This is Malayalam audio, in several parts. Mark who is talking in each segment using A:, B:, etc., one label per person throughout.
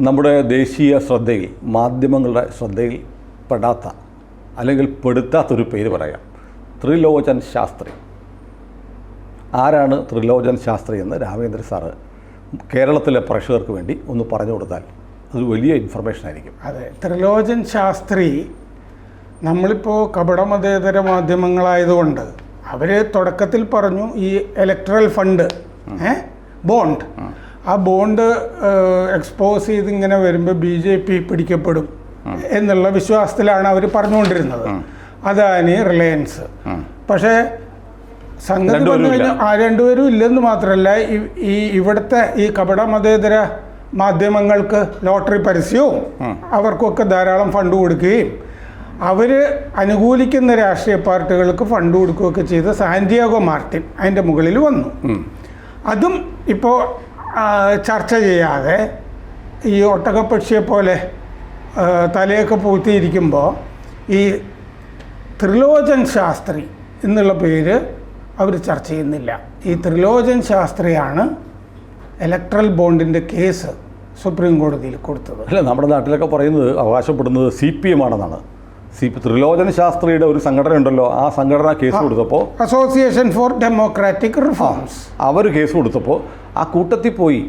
A: നമ്മുടെ ദേശീയ ശ്രദ്ധയിൽ, മാധ്യമങ്ങളുടെ ശ്രദ്ധയിൽ പെടാത്ത അല്ലെങ്കിൽ പെടുത്താത്തൊരു പേര് പറയാം. ത്രിലോചൻ ശാസ്ത്രി. ആരാണ് ത്രിലോചൻ ശാസ്ത്രി എന്ന് രാമേന്ദ്ര സാറ് കേരളത്തിലെ പ്രേക്ഷകർക്ക് വേണ്ടി ഒന്ന് പറഞ്ഞു കൊടുത്താൽ അത് വലിയ ഇൻഫർമേഷൻ ആയിരിക്കും.
B: അതെ, ത്രിലോചൻ ശാസ്ത്രി നമ്മളിപ്പോൾ കപടമതേതര മാധ്യമങ്ങളായതുകൊണ്ട് അവർ തുടക്കത്തിൽ പറഞ്ഞു ഈ ഇലക്ട്രൽ ഫണ്ട് ബോണ്ട്, ആ ബോണ്ട് എക്സ്പോസ് ചെയ്ത് ഇങ്ങനെ വരുമ്പോൾ BJP പിടിക്കപ്പെടും എന്നുള്ള വിശ്വാസത്തിലാണ് അവർ പറഞ്ഞുകൊണ്ടിരുന്നത്. അദാനി, റിലയൻസ്. പക്ഷേ സംഗതി വന്നു കഴിഞ്ഞാൽ ആ രണ്ടുപേരും ഇല്ലെന്ന് മാത്രമല്ല, ഇവിടുത്തെ ഈ കപടമതേതര മാധ്യമങ്ങൾക്ക് ലോട്ടറി പരസ്യവും അവർക്കൊക്കെ ധാരാളം ഫണ്ട് കൊടുക്കുകയും അവർ അനുകൂലിക്കുന്ന രാഷ്ട്രീയ പാർട്ടികൾക്ക് ഫണ്ട് കൊടുക്കുകയൊക്കെ ചെയ്ത് സാന്റിയാഗോ മാർട്ടിൻ അതിൻ്റെ മുകളിൽ വന്നു. അതും ഇപ്പോൾ ചർച്ച ചെയ്യാതെ ഈ ഒട്ടകപ്പക്ഷിയെ പോലെ തലയൊക്കെ പൂത്തിയിരിക്കുമ്പോൾ ഈ ത്രിലോചൻ ശാസ്ത്രി എന്നുള്ള പേര് അവർ ചർച്ച ചെയ്യുന്നില്ല. ഈ ത്രിലോചൻ ശാസ്ത്രിയാണ് ഇലക്ട്രൽ ബോണ്ടിൻ്റെ കേസ് സുപ്രീം കോടതിയിൽ കൊടുത്തത്.
A: അല്ല, നമ്മുടെ നാട്ടിലൊക്കെ പറയുന്നത്, അവകാശപ്പെടുന്നത് CPM ആണെന്നാണ്. ത്രിലോചൻ ശാസ്ത്രിയുടെ ഒരു സംഘടന ഉണ്ടല്ലോ, ആ സംഘടന കേസ് കൊടുത്തപ്പോൾ,
B: അസോസിയേഷൻ ഫോർ ഡെമോക്രാറ്റിക് റിഫോംസ്,
A: അവർ കേസ് കൊടുത്തപ്പോൾ ആ കൂട്ടത്തിൽ പോയി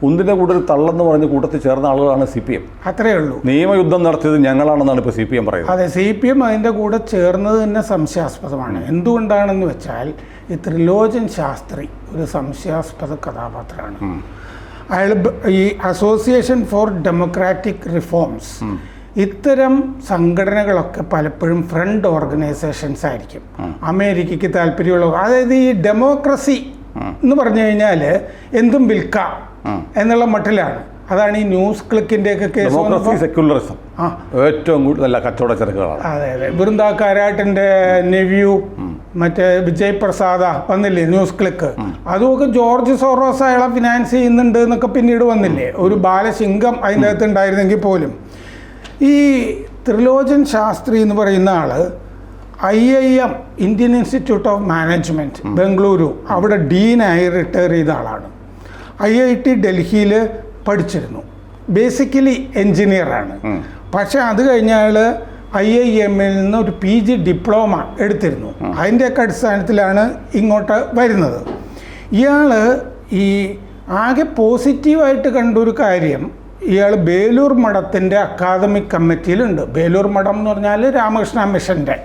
A: ഒന്നിനെ കൂടെ ഒരു തള്ളെന്ന് പറഞ്ഞ് കൂട്ടത്തിൽ ചേർന്ന ആളുകളാണ് CPM.
B: അത്രയേ ഉള്ളൂ.
A: നിയമയുദ്ധം നടത്തിയത് ഞങ്ങളാണെന്നാണ് ഇപ്പോൾ CPM പറയുന്നത്.
B: അതെ, CPM അതിൻ്റെ കൂടെ ചേർന്നത് തന്നെ സംശയാസ്പദമാണ്. എന്തുകൊണ്ടാണെന്ന് വെച്ചാൽ ഈ ത്രിലോചൻ ശാസ്ത്രി ഒരു സംശയാസ്പദ കഥാപാത്രമാണ്. അയാൾ ഈ അസോസിയേഷൻ ഫോർ ഡെമോക്രാറ്റിക് റിഫോംസ്, ഇത്തരം സംഘടനകളൊക്കെ പലപ്പോഴും ഫ്രണ്ട് ഓർഗനൈസേഷൻസ് ആയിരിക്കും. അമേരിക്കയ്ക്ക് താല്പര്യമുള്ള, അതായത് ഈ ഡെമോക്രസി എന്ന് പറഞ്ഞു കഴിഞ്ഞാൽ എന്തും വിൽക്കാം എന്നുള്ള മട്ടിലാണ്. അതാണ് ഈ ന്യൂസ് ക്ലിക്കിൻ്റെയൊക്കെ കേസ്.
A: സെക്യുലറിസം ഏറ്റവും കൂടുതൽ കച്ചവട ചരക്കുകളാണ്.
B: അതെ അതെ, ബൃന്ദ കാരാട്ടിൻ്റെ നെവ്യൂ, മറ്റേ വിജയ് പ്രസാദ വന്നില്ലേ ന്യൂസ് ക്ലിക്ക്, അതുമൊക്കെ ജോർജ് സോറോസ് അയാളെ ഫിനാൻസ് ചെയ്യുന്നുണ്ട് എന്നൊക്കെ പിന്നീട് വന്നില്ലേ. ഒരു ബാലസിംഗം അതിൻ്റെ അകത്ത് ഉണ്ടായിരുന്നെങ്കിൽ പോലും ഈ ത്രിലോചൻ ശാസ്ത്രി എന്ന് പറയുന്ന ആള് IIM Indian institute of management Bengaluru, അവിടെ ഡീനായി റിട്ടയർ ചെയ്ത ആളാണ്. IIT ഡൽഹിയിൽ പഠിച്ചിരുന്നു. ബേസിക്കലി എൻജിനീയറാണ്. പക്ഷേ അത് കഴിഞ്ഞ അയാൾ IIM-ൽ നിന്ന് ഒരു PG ഡിപ്ലോമ എടുത്തിരുന്നു. അതിൻ്റെയൊക്കെ അടിസ്ഥാനത്തിലാണ് ഇങ്ങോട്ട് വരുന്നത്. ഇയാൾ ഈ ആകെ പോസിറ്റീവായിട്ട് കണ്ടൊരു കാര്യം, ഇയാൾ ബേലൂർ മഠത്തിൻ്റെ അക്കാദമിക് കമ്മിറ്റിയിലുണ്ട്. ബേലൂർ മഠം എന്ന് പറഞ്ഞാൽ രാമകൃഷ്ണ മിഷൻ്റെ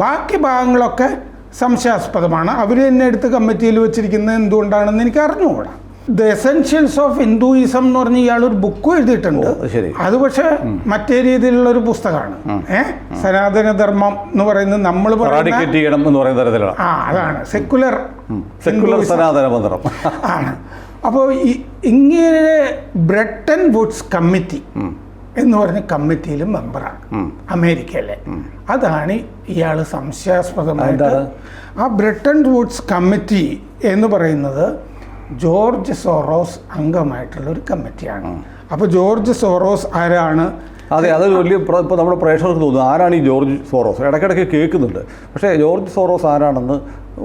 B: ബാക്കി ഭാഗങ്ങളൊക്കെ സംശയാസ്പദമാണ്. അവർ തന്നെ എടുത്ത് കമ്മിറ്റിയിൽ വെച്ചിരിക്കുന്നത് എന്തുകൊണ്ടാണെന്ന് എനിക്ക് അറിഞ്ഞുകൂടാ. ദ എസെൻഷ്യൽസ് ഓഫ് ഹിന്ദുയിസം എന്ന് പറഞ്ഞ് ഇയാളൊരു ബുക്കും എഴുതിയിട്ടുണ്ട്. അത് പക്ഷേ മറ്റേ രീതിയിലുള്ള ഒരു പുസ്തകമാണ്. സനാതനധർമ്മം എന്ന് പറയുന്നത് നമ്മൾ പറയുന്ന അതാണ് സെക്കുലർ
A: സനാതനധർമ്മം
B: ആണ്. അപ്പോൾ ഇങ്ങനെ ബ്രെട്ടൻ വുഡ്സ് കമ്മിറ്റി എന്ന് പറഞ്ഞ കമ്മിറ്റിയിലും മെമ്പറാണ് അമേരിക്കയിലെ. അതാണ് ഇയാൾ സംശയാസ്പദമായിട്ട്. ആ ബ്രെട്ടൻ വുഡ്സ് കമ്മിറ്റി എന്ന് പറയുന്നത് ജോർജ് സോറോസ് അംഗമായിട്ടുള്ള ഒരു കമ്മിറ്റിയാണ്. അപ്പോൾ ജോർജ് സോറോസ് ആരാണ്?
A: അതെ, അത് വലിയ ഇപ്പോൾ നമ്മുടെ പ്രേക്ഷകർക്ക് തോന്നുന്നു ആരാണ് ഈ ജോർജ് സോറോസ്. ഇടയ്ക്കിടയ്ക്ക് കേൾക്കുന്നുണ്ട്, പക്ഷേ ജോർജ് സോറോസ് ആരാണെന്ന്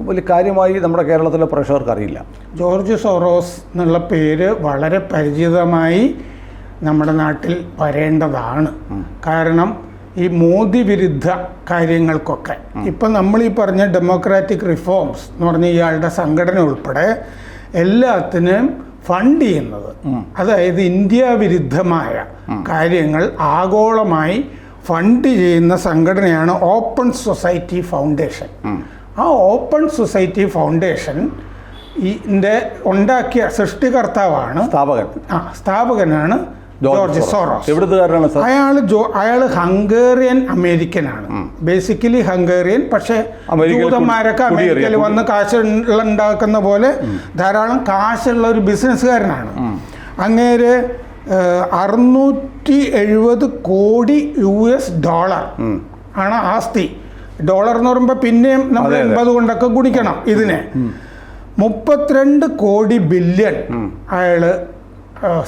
A: വലിയ കാര്യമായി നമ്മുടെ കേരളത്തിലെ പ്രേക്ഷകർക്ക് അറിയില്ല.
B: ജോർജ് സോറോസ് എന്നുള്ള പേര് വളരെ പരിചിതമായി നമ്മുടെ നാട്ടിൽ വരേണ്ടതാണ്. കാരണം ഈ മോദി വിരുദ്ധ കാര്യങ്ങൾക്കൊക്കെ ഇപ്പം നമ്മൾ ഈ പറഞ്ഞ ഡെമോക്രാറ്റിക് റിഫോംസ് എന്ന് പറഞ്ഞ ഇയാളുടെ സംഘടന ഉൾപ്പെടെ എല്ലാത്തിനും ഫണ്ട് ചെയ്യുന്നത്, അതായത് ഇന്ത്യ വിരുദ്ധമായ കാര്യങ്ങൾ ആഗോളമായി ഫണ്ട് ചെയ്യുന്ന സംഘടനയാണ് ഓപ്പൺ സൊസൈറ്റി ഫൗണ്ടേഷൻ. ആ ഓപ്പൺ സൊസൈറ്റി ഫൗണ്ടേഷൻ ഉണ്ടാക്കിയ സൃഷ്ടികർത്താവാണ്, സ്ഥാപകനാണ് ജോർജ് സോറോസ്. അയാൾ ഹംഗേറിയൻ അമേരിക്കനാണ്. ബേസിക്കലി ഹംഗേറിയൻ, പക്ഷേ ജൂതന്മാരൊക്കെ അമേരിക്കയിൽ വന്ന് കാശ് ഉണ്ടാക്കുന്ന പോലെ ധാരാളം കാശുള്ള ഒരു ബിസിനസ്സുകാരനാണ്. അങ്ങേര് 670 കോടി US ഡോളർ ആണ് ആസ്തി. ഡോളർ എന്ന് പറയുമ്പോൾ പിന്നെയും നമ്മൾ 80 കൊണ്ടൊക്കെ ഗുണിക്കണം ഇതിനെ. 32 കോടി ബില്യൺ അയാൾ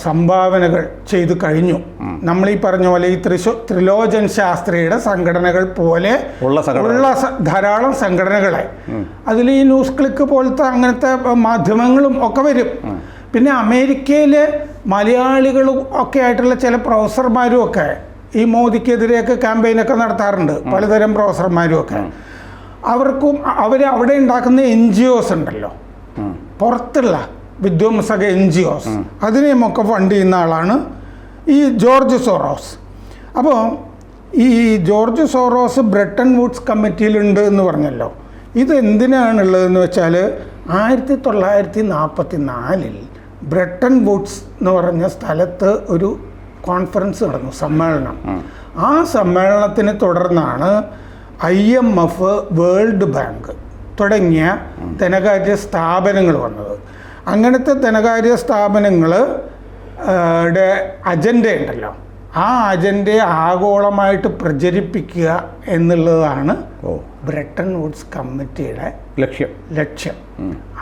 B: സംഭാവനകൾ ചെയ്തു കഴിഞ്ഞു. നമ്മൾ ഈ പറഞ്ഞ പോലെ ഈ ത്രിലോചൻ ശാസ്ത്രിയുടെ സംഘടനകൾ പോലെ ഉള്ള ധാരാളം സംഘടനകളെ, അതിൽ ഈ ന്യൂസ് ക്ലിക്ക് പോലത്തെ അങ്ങനത്തെ മാധ്യമങ്ങളും ഒക്കെ വരും. പിന്നെ അമേരിക്കയിൽ മലയാളികളും ഒക്കെ ആയിട്ടുള്ള ചില പ്രൊഫസർമാരും ഒക്കെ ഈ മോദിക്കെതിരെയൊക്കെ ക്യാമ്പയിനൊക്കെ നടത്താറുണ്ട്, പലതരം പ്രൊഫസർമാരും ഒക്കെ. അവിടെ ഉണ്ടാക്കുന്ന NGOs ഉണ്ടല്ലോ, പുറത്തുള്ള വിദ്വാംസക NGOs, അതിനെയുമൊക്കെ ഫണ്ട് ചെയ്യുന്ന ആളാണ് ഈ ജോർജ് സോറോസ്. അപ്പോൾ ഈ ജോർജ് സോറോസ് ബ്രെട്ടൺ വുഡ്സ് കമ്മിറ്റിയിലുണ്ട് എന്ന് പറഞ്ഞല്ലോ. ഇത് എന്തിനാണുള്ളതെന്ന് വെച്ചാൽ 1944 ബ്രെട്ടൺ വുഡ്സ് എന്ന് പറഞ്ഞ സ്ഥലത്ത് ഒരു കോൺഫറൻസ് നടന്നു, സമ്മേളനം. ആ സമ്മേളനത്തിന് തുടർന്നാണ് IMF, വേൾഡ് ബാങ്ക് തുടങ്ങിയ ധനകാര്യ സ്ഥാപനങ്ങൾ വന്നത്. അങ്ങനത്തെ ധനകാര്യ സ്ഥാപനങ്ങളുടെ അജണ്ട ഉണ്ടല്ലോ, ആ അജണ്ടയെ ആഗോളമായിട്ട് പ്രചരിപ്പിക്കുക എന്നുള്ളതാണ് ബ്രെട്ടൺ വുഡ്സ് കമ്മിറ്റിയുടെ ലക്ഷ്യം.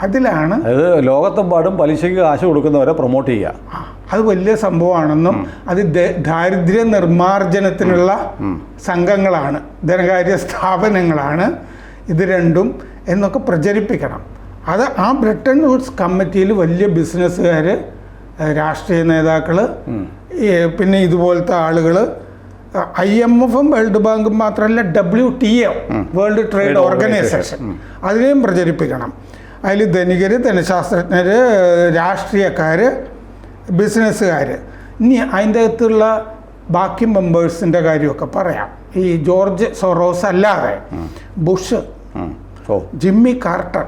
B: അതിലാണ്
A: ലോകത്തെമ്പാടും പലിശയ്ക്ക് കാശ് കൊടുക്കുന്നവരെ പ്രൊമോട്ട് ചെയ്യുക.
B: അത് വലിയ സംഭവമാണെന്നും അത് ദാരിദ്ര്യ നിർമ്മാർജ്ജനത്തിനുള്ള സംഘങ്ങളാണ്, ധനകാര്യ സ്ഥാപനങ്ങളാണ് ഇത് രണ്ടും എന്നൊക്കെ പ്രചരിപ്പിക്കണം. അത് ആ ബ്രെട്ടൺ വുഡ്സ് കമ്മിറ്റിയിൽ വലിയ ബിസിനസ്സുകാർ, രാഷ്ട്രീയ നേതാക്കൾ, പിന്നെ ഇതുപോലത്തെ ആളുകൾ, IMFും വേൾഡ് ബാങ്കും മാത്രമല്ല WTO, വേൾഡ് ട്രേഡ് ഓർഗനൈസേഷൻ, അതിനെയും പ്രചരിപ്പിക്കണം. അതിൽ ധനികർ, ധനശാസ്ത്രജ്ഞർ, രാഷ്ട്രീയക്കാർ, ബിസിനസ്സുകാർ. ഇനി അതിൻ്റെ അകത്തുള്ള ബാക്കി മെമ്പേഴ്സിൻ്റെ കാര്യമൊക്കെ പറയാം. ഈ ജോർജ് സോറോസ് അല്ലാതെ Bush, Jimmy quarter,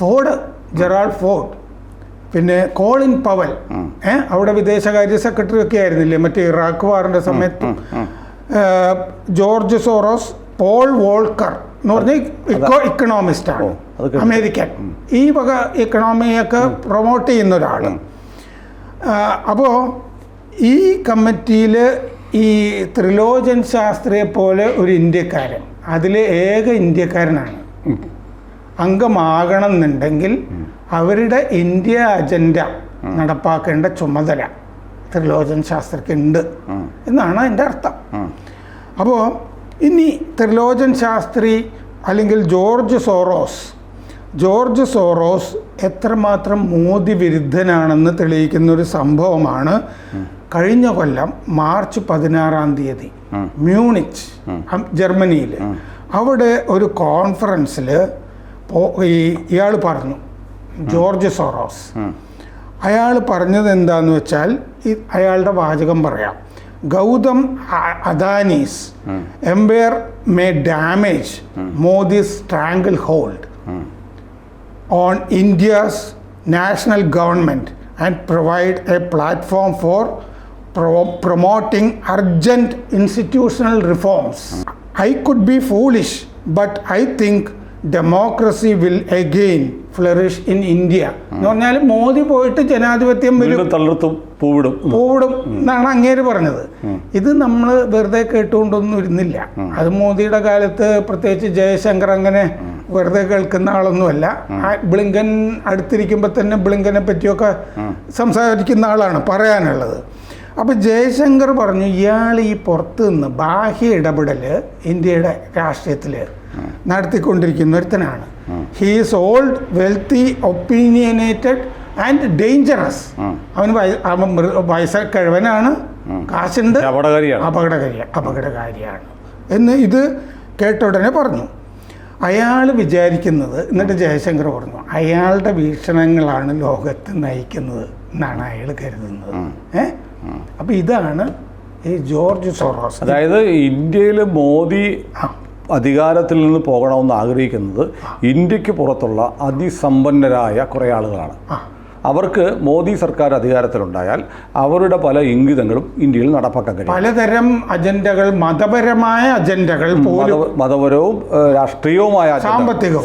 B: Ford, Gerald Ford, പിന്നെ കോളിൻ പവൽ, അവിടെ വിദേശകാര്യ സെക്രട്ടറി ഒക്കെ ആയിരുന്നില്ലേ മറ്റേ ഇറാഖ് വാറിൻ്റെ സമയത്ത്, ജോർജ് സോറോസ്, പോൾ വോൾക്കർ എന്ന് പറഞ്ഞ ഇക്കണോമിസ്റ്റാണ്, അമേരിക്കൻ. ഈ വക ഇക്കണോമിയൊക്കെ പ്രൊമോട്ട് ചെയ്യുന്ന ഒരാൾ. അപ്പോൾ ഈ കമ്മിറ്റിയിൽ ഈ ത്രിലോചൻ ശാസ്ത്രിയെ പോലെ ഒരു ഇന്ത്യക്കാരൻ, അതിലെ ഏക ഇന്ത്യക്കാരനാണ്. അംഗമാകണം എന്നുണ്ടെങ്കിൽ അവരുടെ ഇന്ത്യ അജണ്ട നടപ്പാക്കേണ്ട ചുമതല ത്രിലോചൻ ശാസ്ത്രിക്ക് ഉണ്ട് എന്നാണ് അതിൻ്റെ അർത്ഥം. അപ്പോൾ ഇനി ത്രിലോചൻ ശാസ്ത്രി അല്ലെങ്കിൽ ജോർജ് സോറോസ് എത്രമാത്രം മോദി വിരുദ്ധനാണെന്ന് തെളിയിക്കുന്ന ഒരു സംഭവമാണ് കഴിഞ്ഞ കൊല്ലം മാർച്ച് 16 മ്യൂണിച്ച്, ജർമ്മനിയിൽ, അവിടെ ഒരു കോൺഫറൻസിൽ ഇയാൾ പറഞ്ഞു, ജോർജ് സോറോസ്. അയാൾ പറഞ്ഞത് എന്താന്ന് വെച്ചാൽ, അയാളുടെ വാചകം പറയാം: Gautam Adani's empire may damage Modi's stranglehold on India's national government and provide a platform for promoting urgent institutional reforms. I could be foolish, but I think democracy will again flourish in India. എന്ന് പറഞ്ഞാൽ മോദി പോയിട്ട് ജനാധിപത്യം പൂവിടും എന്നാണ് അങ്ങേര് പറഞ്ഞത്. ഇത് നമ്മൾ വെറുതെ കേട്ടുകൊണ്ടൊന്നും ഇരുന്നില്ല. അത് മോദിയുടെ കാലത്ത് പ്രത്യേകിച്ച് ജയശങ്കർ അങ്ങനെ വെറുതെ കേൾക്കുന്ന ആളൊന്നുമല്ല. ബ്ലിങ്കൻ അടുത്തിരിക്കുമ്പോൾ തന്നെ ബ്ലിങ്കനെ പറ്റിയൊക്കെ സംസാരിക്കുന്ന ആളാണ് പറയാനുള്ളത്. അപ്പോൾ ജയശങ്കർ പറഞ്ഞു, ഇയാൾ ഈ പുറത്ത് നിന്ന് ബാഹ്യ ഇടപെടൽ ഇന്ത്യയുടെ രാഷ്ട്രീയത്തിൽ നടത്തിക്കൊണ്ടിരിക്കുന്ന ഒരുത്തനാണ്. He is old, wealthy, opinionated and dangerous. അവൻ വയസ്സക്കിഴവനാണ്, കാശുണ്ട്, അപകടകാരിയാണ് എന്ന് ഇത് കേട്ട ഉടനെ പറഞ്ഞു. അയാൾ വിചാരിക്കുന്നത്, എന്നിട്ട് ജയശങ്കർ പറഞ്ഞു, അയാളുടെ വീക്ഷണങ്ങളാണ് ലോകത്തെ നയിക്കുന്നത് എന്നാണ് അയാൾ കരുതുന്നത്. അപ്പൊ ഇതാണ് ഈ ജോർജ് സോറോസ്.
A: അതായത് ഇന്ത്യയിൽ മോദി അധികാരത്തിൽ നിന്ന് പോകണമെന്ന് ആഗ്രഹിക്കുന്നത് ഇന്ത്യക്ക് പുറത്തുള്ള അതിസമ്പന്നരായ കുറേ ആളുകളാണ്. അവർക്ക് മോദി സർക്കാർ അധികാരത്തിലുണ്ടായാൽ അവരുടെ പല ഇംഗിതങ്ങളും ഇന്ത്യയിൽ നടപ്പാക്കാൻ കഴിയും.
B: പലതരം അജണ്ടകൾ, മതപരമായ അജണ്ടകൾ,
A: മതപരവും രാഷ്ട്രീയവുമായ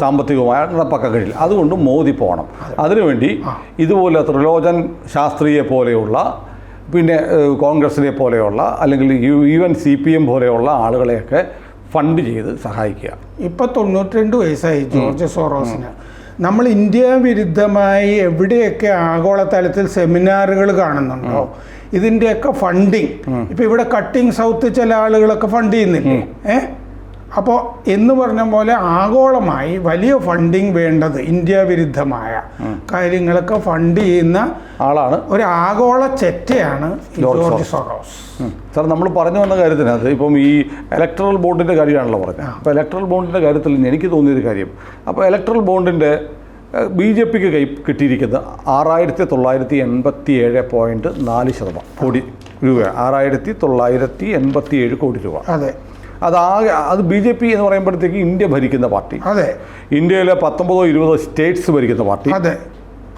A: സാമ്പത്തികവുമായ നടപ്പാക്കാൻ കഴിയില്ല. അതുകൊണ്ട് മോദി പോകണം. അതിനുവേണ്ടി ഇതുപോലെ ത്രിലോചൻ ശാസ്ത്രിയെ പോലെയുള്ള, പിന്നെ കോൺഗ്രസിനെ പോലെയുള്ള, അല്ലെങ്കിൽ ഈവൻ CPM പോലെയുള്ള ആളുകളെയൊക്കെ ഫണ്ട് ചെയ്ത് സഹായിക്കുക.
B: ഇപ്പോൾ 92 വയസ്സായി ജോർജ് സോറോസിന്. നമ്മൾ ഇന്ത്യ വിരുദ്ധമായി എവിടെയൊക്കെ ആഗോളതലത്തിൽ സെമിനാറുകൾ കാണുന്നുണ്ടോ, ഇതിൻ്റെയൊക്കെ ഫണ്ടിങ്, ഇപ്പം ഇവിടെ കട്ടിങ് സൗത്ത് ചില ആളുകളൊക്കെ ഫണ്ട് ചെയ്യുന്നില്ലേ, അപ്പോൾ എന്ന് പറഞ്ഞ പോലെ ആഗോളമായി വലിയ ഫണ്ടിങ് വേണ്ടത് ഇന്ത്യ വിരുദ്ധമായ കാര്യങ്ങളൊക്കെ ഫണ്ട് ചെയ്യുന്ന
A: ആളാണ്,
B: ഒരു ആഗോള ചെറ്റയാണ് ജോർജ് സോറോസ്.
A: സാർ, നമ്മൾ പറഞ്ഞു വന്ന കാര്യത്തിനകത്ത് ഇപ്പം ഈ ഇലക്ട്രൽ ബോണ്ടിൻ്റെ കാര്യമാണല്ലോ പറഞ്ഞത്. അപ്പോൾ ഇലക്ട്രൽ ബോണ്ടിൻ്റെ കാര്യത്തിൽ എനിക്ക് തോന്നിയൊരു കാര്യം, അപ്പോൾ ഇലക്ട്രൽ ബോണ്ടിൻ്റെ BJP കിട്ടിയിരിക്കുന്നത് 6,987.4 കോടി രൂപയാണ്. 6,987 കോടി രൂപ.
B: അതെ,
A: അത് BJP എന്ന് പറയുമ്പോഴത്തേക്ക് ഇന്ത്യ ഭരിക്കുന്ന പാർട്ടി.
B: അതെ,
A: ഇന്ത്യയിലെ 19-20 സ്റ്റേറ്റ്സ് ഭരിക്കുന്ന പാർട്ടി.
B: അതെ,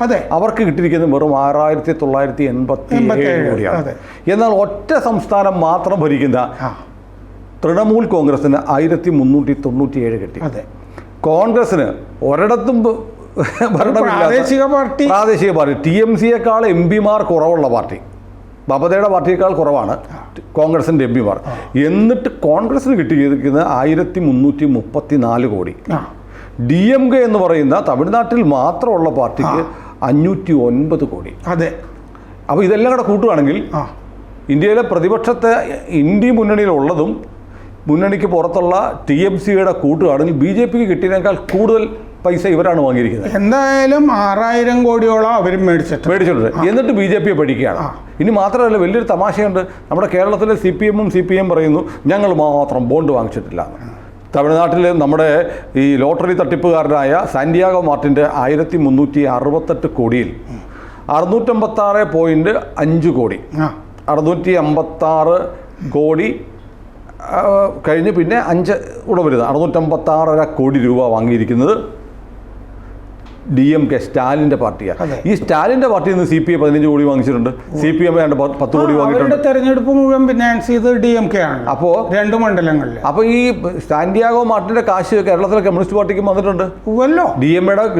B: അതെ,
A: അവർക്ക് കിട്ടിയിരിക്കുന്നത് വെറും 6,987 കോടിയാണ്. എന്നാൽ ഒറ്റ സംസ്ഥാനം മാത്രം ഭരിക്കുന്ന തൃണമൂൽ കോൺഗ്രസിന് 1,397 കിട്ടി.
B: അതെ,
A: കോൺഗ്രസിന് ഒരിടത്തും
B: പ്രാദേശിക പാർട്ടി
A: TMCയേക്കാൾ MP-മാർ കുറവുള്ള പാർട്ടി, മമതയുടെ പാർട്ടിയേക്കാൾ കുറവാണ് കോൺഗ്രസിൻ്റെ MP-മാർ. എന്നിട്ട് കോൺഗ്രസിന് കിട്ടിയിരിക്കുന്നത് 1,334 കോടി. DMK എന്ന് പറയുന്ന തമിഴ്നാട്ടിൽ മാത്രമുള്ള പാർട്ടിക്ക് 509 കോടി.
B: അതെ.
A: അപ്പോൾ ഇതെല്ലാം കൂടെ കൂട്ടുകയാണെങ്കിൽ ഇന്ത്യയിലെ പ്രതിപക്ഷത്തെ ഇന്ത്യ മുന്നണിയിലുള്ളതും മുന്നണിക്ക് പുറത്തുള്ള TMCയുടെ കൂട്ടുകയാണെങ്കിൽ BJPക്ക് കിട്ടിയതിനേക്കാൾ കൂടുതൽ പൈസ ഇവരാണ് വാങ്ങിയിരിക്കുന്നത്.
B: എന്തായാലും 6,000 കോടിയോളം അവരും മേടിച്ചിട്ടുണ്ട്.
A: എന്നിട്ട് BJPയെ പഠിക്കുകയാണ്. ഇനി മാത്രമല്ല, വലിയൊരു തമാശയുണ്ട്. നമ്മുടെ കേരളത്തിലെ CPM പറയുന്നു ഞങ്ങൾ മാത്രം ബോണ്ട് വാങ്ങിച്ചിട്ടില്ല. തമിഴ്നാട്ടിൽ നമ്മുടെ ഈ ലോട്ടറി തട്ടിപ്പുകാരനായ സാന്റിയാഗോ മാർട്ടിൻ്റെ 1,368 കോടിയിൽ 656.5 കോടി, 656 കോടി കഴിഞ്ഞ് പിന്നെ 5 കൂടെ വരുന്നത് 656.5 കോടി രൂപ വാങ്ങിയിരിക്കുന്നത് DMK, സ്റ്റാലിൻ്റെ പാർട്ടിയാണ്. ഈ സ്റ്റാലിൻ്റെ പാർട്ടിയിൽ നിന്ന് CPI 15 കോടി വാങ്ങിച്ചിട്ടുണ്ട്. CPM 10 കോടി വാങ്ങിയിട്ടുണ്ട്.
B: തെരഞ്ഞെടുപ്പ് മുഴുവൻ ഫിനാൻസ് ചെയ്ത് DMK ആണ്.
A: അപ്പോൾ
B: 2 മണ്ഡലങ്ങളിൽ.
A: അപ്പോൾ ഈ സാന്റിയാഗോ മാർട്ടിൻ്റെ കാശ് കേരളത്തിലെ കമ്മ്യൂണിസ്റ്റ് പാർട്ടിക്ക് വന്നിട്ടുണ്ട്.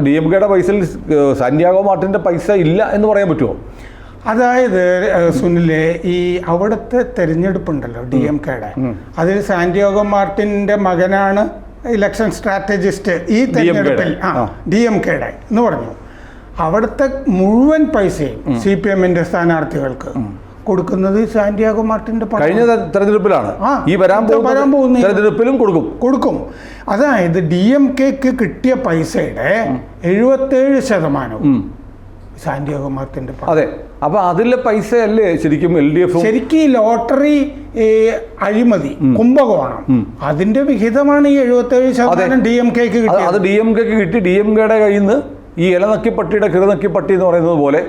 A: DMKയുടെ പൈസയിൽ സാന്റിയാഗോ മാർട്ടിൻ്റെ പൈസ ഇല്ല എന്ന് പറയാൻ പറ്റുമോ?
B: അതായത് സുനിലെ, ഈ അവിടുത്തെ തെരഞ്ഞെടുപ്പുണ്ടല്ലോ DMKയുടെ, അതിൽ സാന്റിയാഗോ മാർട്ടിൻ്റെ മകനാണ് ഇലക്ഷൻ സ്ട്രാറ്റജിസ്റ്റ്. ഈ തെരഞ്ഞെടുപ്പിൽ DMKയുടെ എന്ന് പറഞ്ഞു. അവിടുത്തെ മുഴുവൻ പൈസയും CPMന്റെ സ്ഥാനാർത്ഥികൾക്ക് കൊടുക്കുന്നത് സാന്റിയാഗോ മാർട്ടിന്റെ
A: കഴിഞ്ഞ തെരഞ്ഞെടുപ്പിലാണ്. ഈ വരാൻ പോകുന്ന തെരഞ്ഞെടുപ്പിലും
B: കൊടുക്കും. അതായത് DMKക്ക് കിട്ടിയ പൈസയുടെ 77% സാന്റിയാഗോ മാർട്ടിന്റെ.
A: അതെ. അപ്പൊ അതിലെ പൈസയല്ലേ ശരിക്കും LDF
B: ശരിക്കും ലോട്ടറി അഴിമതി കുംഭകോണം അതിന്റെ വിഹിതമാണ് ഈ 77% DMKക്ക് കിട്ടിയത്.
A: അത് DMKക്ക് കിട്ടി. DMKയുടെ കയ്യിൽ നിന്ന് ഈ ഇലനക്കിപ്പട്ടിയുടെ കിറുനക്കിപ്പട്ടി എന്ന് പറയുന്നത് പോലെ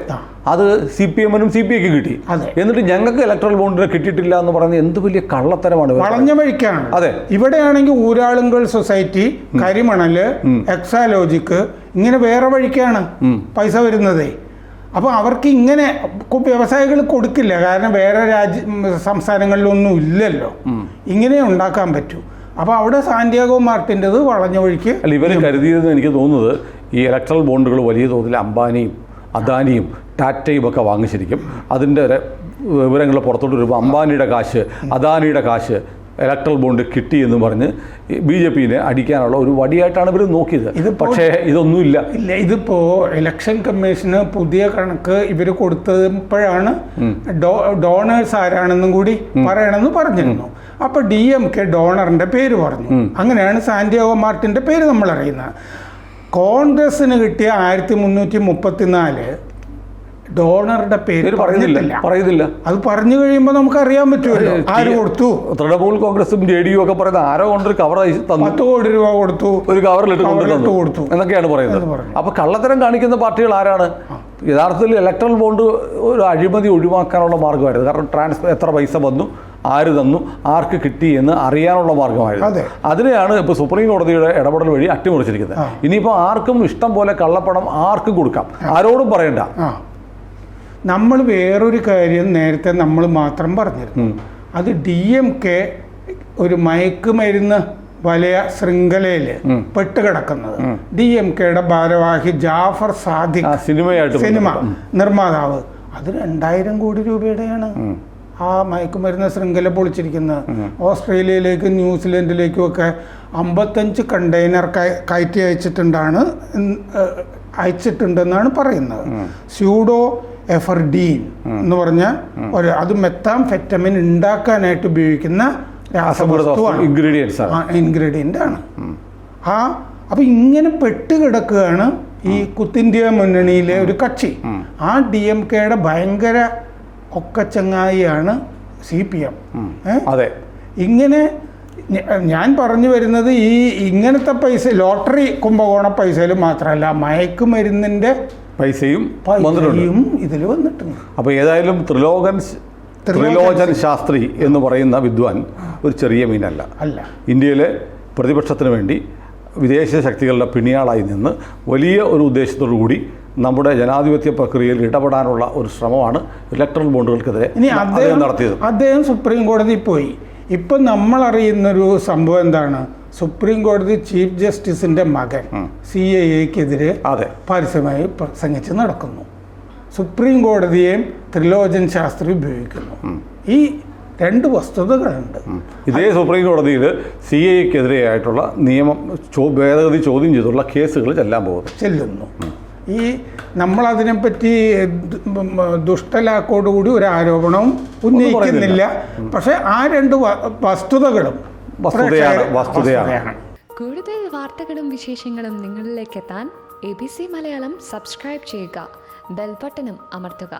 A: അത് CPMനും CPIക്ക് കിട്ടി. എന്നിട്ട് ഞങ്ങൾക്ക് ഇലക്ട്രൽ ബോണ്ടിനെ കിട്ടിയിട്ടില്ല എന്ന് പറയുന്നത് എന്ത് വലിയ കള്ളത്തരമാണ്,
B: വളഞ്ഞ വഴിക്കാണ്.
A: അതെ.
B: ഇവിടെയാണെങ്കിൽ ഊരാളുങ്കൽ സൊസൈറ്റി, കരിമണല്, എക്സാലോജിക്ക് ഇങ്ങനെ വേറെ വഴിക്കാണ് പൈസ വരുന്നത്. അപ്പോൾ അവർക്ക് ഇങ്ങനെ വ്യവസായികൾ കൊടുക്കില്ല, കാരണം വേറെ സംസ്ഥാനങ്ങളിലൊന്നും ഇല്ലല്ലോ, ഇങ്ങനെ ഉണ്ടാക്കാൻ പറ്റൂ. അപ്പോൾ അവിടെ സാന്റിയാഗോ മാർട്ടിൻ്റെത് വളഞ്ഞ വഴിക്ക്
A: അല്ല. ഇവർ കരുതിയതെന്ന് എനിക്ക് തോന്നുന്നത് ഈ ഇലക്ട്രൽ ബോണ്ടുകൾ വലിയ തോതിൽ അംബാനിയും അദാനിയും ടാറ്റയും ഒക്കെ വാങ്ങിച്ചിരിക്കും. അതിൻ്റെ വിവരങ്ങൾ പുറത്തോട്ട് വരുമ്പോൾ അംബാനിയുടെ കാശ്, അദാനിയുടെ കാശ് ഇലക്ട്രൽ ബോണ്ട് കിട്ടി എന്ന് പറഞ്ഞ് BJPനെ അടിക്കാനുള്ള ഒരു വടിയായിട്ടാണ് ഇവർ നോക്കിയത്. പക്ഷേ ഇതൊന്നുമില്ല.
B: ഇതിപ്പോൾ ഇലക്ഷൻ കമ്മീഷന് പുതിയ കണക്ക് ഇവർ കൊടുത്തപ്പോഴാണ് ഡോണേഴ്സ് ആരാണെന്നും കൂടി പറയണമെന്ന് പറഞ്ഞിരുന്നു. അപ്പോൾ DMK ഡോണറിൻ്റെ പേര് പറഞ്ഞു. അങ്ങനെയാണ് സാന്റിയാഗോ മാർട്ടിൻ്റെ പേര് നമ്മൾ അറിയുന്നത്. കോൺഗ്രസിന് കിട്ടിയ 1334 ഡോണറുടെ പേര്
A: പറയുന്നില്ല.
B: അത് പറഞ്ഞു കഴിയുമ്പോൾ നമുക്ക് അറിയാൻ പറ്റുമല്ലോ ആര് കൊടുത്തു.
A: തൃണമൂൽ കോൺഗ്രസും JDU ഒക്കെ പറയുന്നത് ആരോ കൊണ്ടൊരു കവർ
B: 10 കോടി രൂപ കൊടുത്തു,
A: ഒരു കവറിലിട്ട് കൊടുത്തു എന്നൊക്കെയാണ് പറയുന്നത്. അപ്പൊ കള്ളത്തരം കാണിക്കുന്ന പാർട്ടികൾ ആരാണ്? യഥാർത്ഥത്തിൽ ഇലക്ട്രൽ ബോണ്ട് ഒരു അഴിമതി ഒഴിവാക്കാനുള്ള മാർഗമായിരുന്നു. കാരണം എത്ര പൈസ വന്നു, ആര് തന്നു, ആർക്ക് കിട്ടി എന്ന് അറിയാനുള്ള മാർഗമായിരുന്നു. അതിനെയാണ് ഇപ്പോൾ സുപ്രീം കോടതിയുടെ ഇടപെടൽ വഴി അട്ടിമറിച്ചിരിക്കുന്നത്. ഇനിയിപ്പോൾ ആർക്കും ഇഷ്ടം പോലെ കള്ളപ്പണം ആർക്കും കൊടുക്കാം, ആരോടും പറയണ്ട.
B: നമ്മൾ വേറൊരു കാര്യം നേരത്തെ നമ്മൾ മാത്രം പറഞ്ഞിരുന്നു. അത് DMK ഒരു മയക്കുമരുന്ന് വലയ ശൃംഖലയിൽ പെട്ടുകിടക്കുന്നത്. DMKയുടെ ഭാരവാഹി ജാഫർ സാദിഖ് സിനിമ നിർമ്മാതാവ്, അത് 2000 കോടി രൂപയുടെയാണ് ആ മയക്കുമരുന്ന് ശൃംഖല പൊളിച്ചിരിക്കുന്നത്. ഓസ്ട്രേലിയയിലേക്കും ന്യൂസിലൻഡിലേക്കും ഒക്കെ 55 കണ്ടെയ്നർ കയറ്റി അയച്ചിട്ടുണ്ടെന്നാണ് പറയുന്നത്. സ്യൂഡോ എഫർഡീൻ എന്ന് പറഞ്ഞ അത് മെത്താംഫെറ്റമിൻ ഉണ്ടാക്കാനായിട്ട് ഉപയോഗിക്കുന്ന രാസവസ്തുവാണ്,
A: ഇൻഗ്രീഡിയൻസ് ആണ്,
B: ഇൻഗ്രീഡിയൻ്റ് ആണ്. അപ്പം ഇങ്ങനെ പെട്ടുകിടക്കുകയാണ് ഈ കുത്തിന്ത്യ മുന്നണിയിലെ ഒരു കക്ഷി. ആ DMKയുടെ ഭയങ്കര ഒക്കച്ചങ്ങായിയാണ് CPM.
A: അതെ.
B: ഇങ്ങനെ ഞാൻ പറഞ്ഞു വരുന്നത് ഇങ്ങനത്തെ പൈസ ലോട്ടറി കുംഭകോണ പൈസയിൽ മാത്രമല്ല, മയക്കുമരുന്നിൻ്റെ പൈസയും ഇതിൽ വന്നിട്ടുണ്ട്.
A: അപ്പോൾ ഏതായാലും ത്രിലോചൻ ശാസ്ത്രി എന്ന് പറയുന്ന വിദ്വാൻ ഒരു ചെറിയ മീനല്ല. ഇന്ത്യയിലെ പ്രതിപക്ഷത്തിന് വേണ്ടി വിദേശ ശക്തികളുടെ പിണിയാളായി നിന്ന് വലിയ ഒരു ഉദ്ദേശത്തോടു കൂടി നമ്മുടെ ജനാധിപത്യ പ്രക്രിയയിൽ ഇടപെടാനുള്ള ഒരു ശ്രമമാണ് ഇലക്ട്രൽ ബോണ്ടുകൾക്കെതിരെ നടത്തിയത്.
B: അദ്ദേഹം സുപ്രീം കോടതിയിൽ പോയി. ഇപ്പം നമ്മളറിയുന്നൊരു സംഭവം എന്താണ്? സുപ്രീം കോടതി ചീഫ് ജസ്റ്റിസിൻ്റെ മകൻ CAA-ക്കെതിരെ പരസ്യമായി പ്രസംഗിച്ച് നടക്കുന്നു. സുപ്രീം കോടതിയെയും ത്രിലോചൻ ശാസ്ത്രി ഉപയോഗിക്കുന്നു. ഈ രണ്ട് വസ്തുതകളുണ്ട്.
A: ഇതേ സുപ്രീം കോടതിയിൽ CAA-ക്കെതിരെയായിട്ടുള്ള നിയമം ഭേദഗതി ചോദ്യം ചെയ്തുള്ള കേസുകൾ ചെല്ലുന്നു.
B: ഈ നമ്മളതിനെപ്പറ്റി ദുഷ്ടലാക്കോടുകൂടി ഒരു ആരോപണവും ഉന്നയിക്കുന്നില്ല. പക്ഷെ ആ രണ്ട് വസ്തുതകളും
A: വസ്തുതയാണ്.
C: കൂടുതൽ വാർത്തകളും വിശേഷങ്ങളും നിങ്ങളിലേക്ക് എത്താൻ ABC മലയാളം സബ്സ്ക്രൈബ് ചെയ്യുക, ബെൽ ബട്ടണും അമർത്തുക.